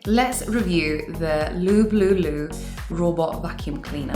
let's review the Lubluelu robot vacuum cleaner.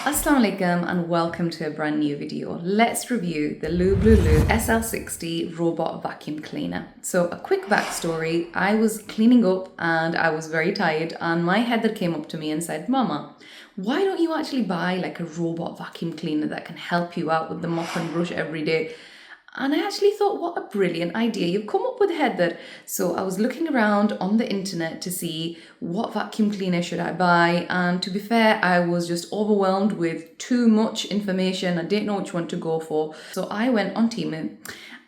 Assalamu alaikum and welcome to a brand new video. Let's review the Lubluelu SL60 robot vacuum cleaner. So a quick backstory, I was cleaning up and I was very tired and my header came up to me and said, Mama, why don't you actually buy like a robot vacuum cleaner that can help you out with the mop and brush every day? And I actually thought, what a brilliant idea. You've come up with Heather. So I was looking around on the internet to see what vacuum cleaner should I buy. And to be fair, I was just overwhelmed with too much information. I didn't know which one to go for. So I went on Temu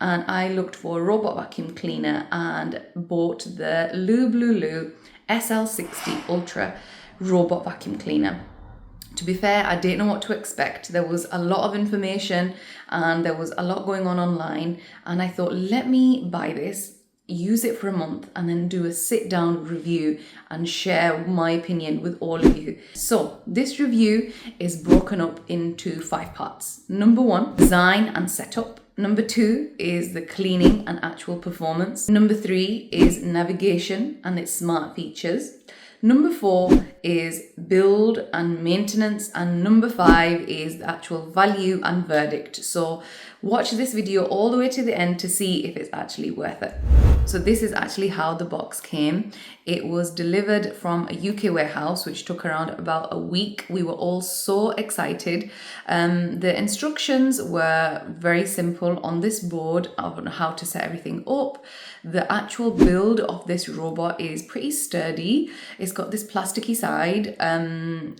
and I looked for a robot vacuum cleaner and bought the Lubluelu SL60 Ultra robot vacuum cleaner. To be fair, I didn't know what to expect. There was a lot of information and there was a lot going on online. And I thought, let me buy this, use it for a month and then do a sit down review and share my opinion with all of you. So this review is broken up into 5 parts. Number 1, design and setup. Number 2 is the cleaning and actual performance. Number 3 is navigation and its smart features. Number 4 is build and maintenance, and number 5 is the actual value and verdict. So watch this video all the way to the end to see if it's actually worth it. So this is actually how the box came. It was delivered from a UK warehouse, which took around about a week. We were all so excited. The instructions were very simple on this board on how to set everything up. The actual build of this robot is pretty sturdy. It's got this plasticky side,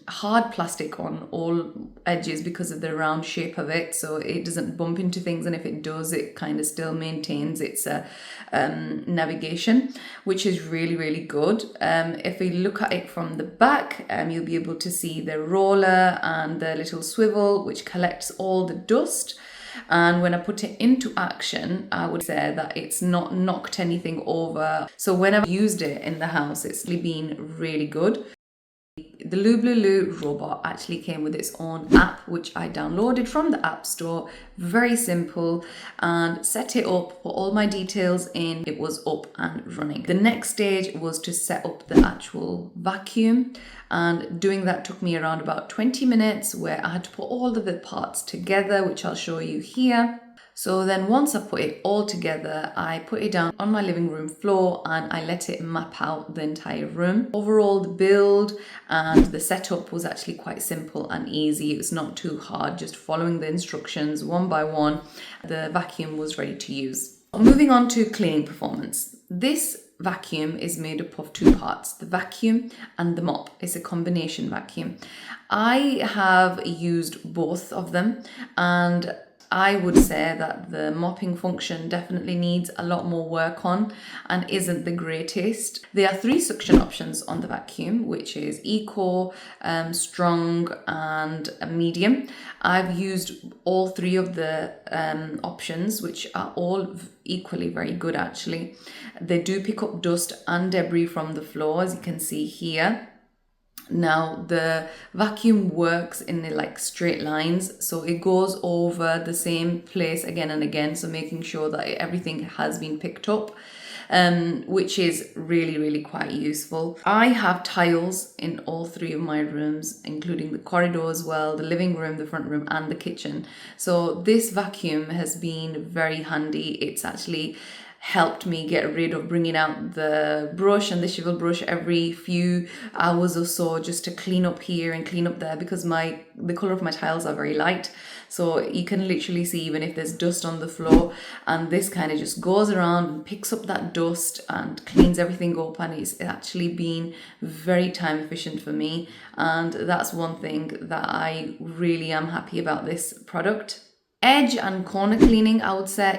hard plastic on all edges because of the round shape of it, so it doesn't bump into things, and if it does, it kind of still maintains its navigation, which is really good. If we look at it from the back, you'll be able to see the roller and the little swivel which collects all the dust. And when I put it into action, I would say that it's not knocked anything over. So when I've used it in the house, it's been really good. The Lubluelu robot actually came with its own app, which I downloaded from the App Store. Very simple, and set it up, put all my details in, it was up and running. The next stage was to set up the actual vacuum, and doing that took me around about 20 minutes, where I had to put all of the parts together, which I'll show you here. So then once I put it all together, I put it down on my living room floor and I let it map out the entire room. Overall, the build and the setup was actually quite simple and easy. It was not too hard, just following the instructions one by one. The vacuum was ready to use. Moving on to cleaning performance. This vacuum is made up of 2 parts, the vacuum and the mop. It's a combination vacuum. I have used both of them, and I would say that the mopping function definitely needs a lot more work on and isn't the greatest. There are 3 suction options on the vacuum, which is eco, strong and medium. I've used all 3 of the options, which are all equally very good actually. They do pick up dust and debris from the floor, as you can see here. Now the vacuum works in like straight lines, so it goes over the same place again and again, so making sure that everything has been picked up, which is really quite useful. I have tiles in all 3 of my rooms, including the corridor as well, the living room, the front room and the kitchen. So this vacuum has been very handy. It's actually helped me get rid of bringing out the brush and the shovel brush every few hours or so, just to clean up here and clean up there, because the color of my tiles are very light. So you can literally see even if there's dust on the floor, and this kind of just goes around and picks up that dust and cleans everything up, and it's actually been very time efficient for me. And that's one thing that I really am happy about this product. Edge and corner cleaning, I would say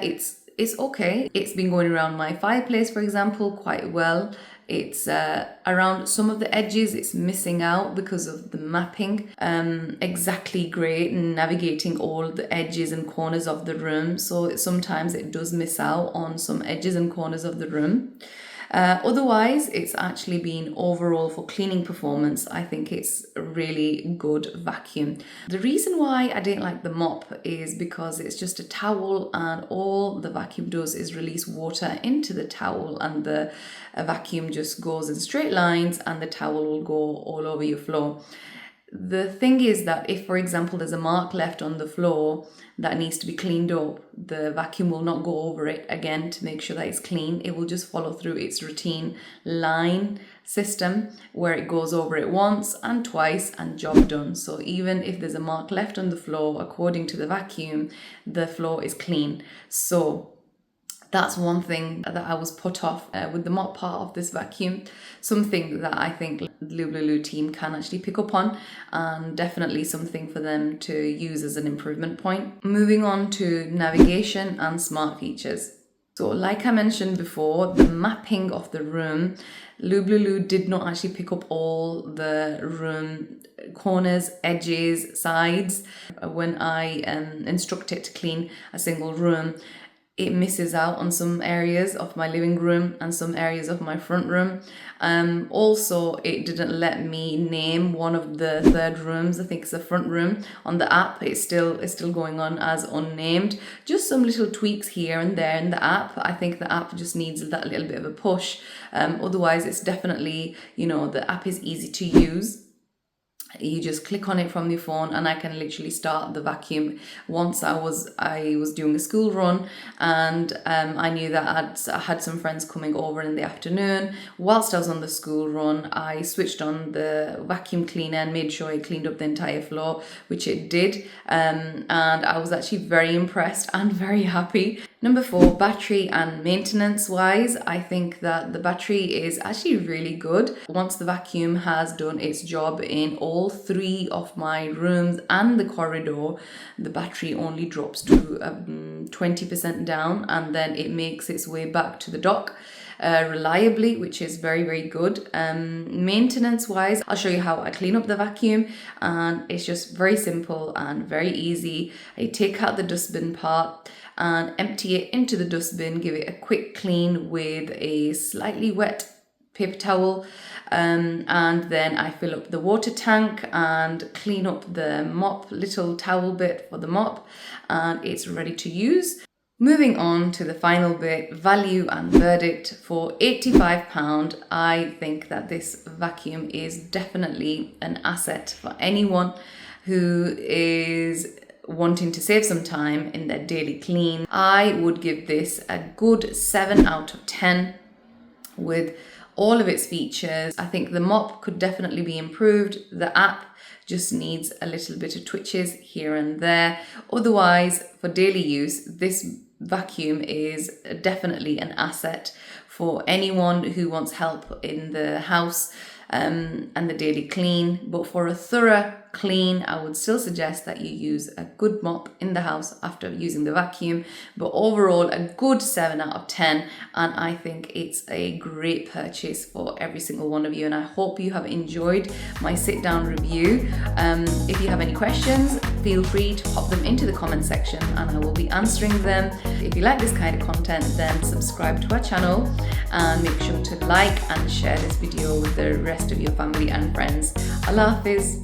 it's okay. It's been going around my fireplace, for example, quite well. It's around some of the edges, it's missing out because of the mapping. Exactly great in navigating all the edges and corners of the room. So sometimes it does miss out on some edges and corners of the room. Otherwise, it's actually been overall for cleaning performance, I think it's a really good vacuum. The reason why I didn't like the mop is because it's just a towel, and all the vacuum does is release water into the towel, and the vacuum just goes in straight lines and the towel will go all over your floor. The thing is that if, for example, there's a mark left on the floor that needs to be cleaned up, the vacuum will not go over it again to make sure that it's clean. It will just follow through its routine line system where it goes over it once and twice and job done. So even if there's a mark left on the floor, according to the vacuum, the floor is clean. So that's one thing that I was put off with the mop part of this vacuum. Something that I think the Lubluelu team can actually pick up on, and definitely something for them to use as an improvement point. Moving on to navigation and smart features. So like I mentioned before, the mapping of the room, Lubluelu did not actually pick up all the room corners, edges, sides. When I instruct it to clean a single room, it misses out on some areas of my living room and some areas of my front room. Also, it didn't let me name one of the third rooms. I think it's the front room on the app. It's still going on as unnamed. Just some little tweaks here and there in the app. I think the app just needs that little bit of a push. Otherwise, it's definitely, the app is easy to use. You just click on it from your phone, and I can literally start the vacuum. Once I was doing a school run, and I knew that I had some friends coming over in the afternoon. Whilst I was on the school run, I switched on the vacuum cleaner and made sure it cleaned up the entire floor, which it did. And I was actually very impressed and very happy. Number 4, battery and maintenance wise, I think that the battery is actually really good. Once the vacuum has done its job in all 3 of my rooms and the corridor, the battery only drops to 20% down, and then it makes its way back to the dock reliably, which is very, very good. Maintenance wise, I'll show you how I clean up the vacuum, and it's just very simple and very easy. I take out the dustbin part and empty it into the dustbin, give it a quick clean with a slightly wet paper towel, and then I fill up the water tank and clean up the mop, little towel bit for the mop, and it's ready to use. Moving on to the final bit, value and verdict. For £85, I think that this vacuum is definitely an asset for anyone who is wanting to save some time in their daily clean. I would give this a good 7 out of 10 with all of its features. I think the mop could definitely be improved. The app just needs a little bit of twitches here and there. Otherwise, for daily use, this vacuum is definitely an asset for anyone who wants help in the house and the daily clean. But for a thorough clean, I would still suggest that you use a good mop in the house after using the vacuum. But overall, a good 7 out of 10, and I think it's a great purchase for every single one of you, and I hope you have enjoyed my sit down review. If you have any questions, feel free to pop them into the comment section and I will be answering them. If you like this kind of content, then subscribe to our channel and make sure to like and share this video with the rest of your family and friends. Allah Hafiz.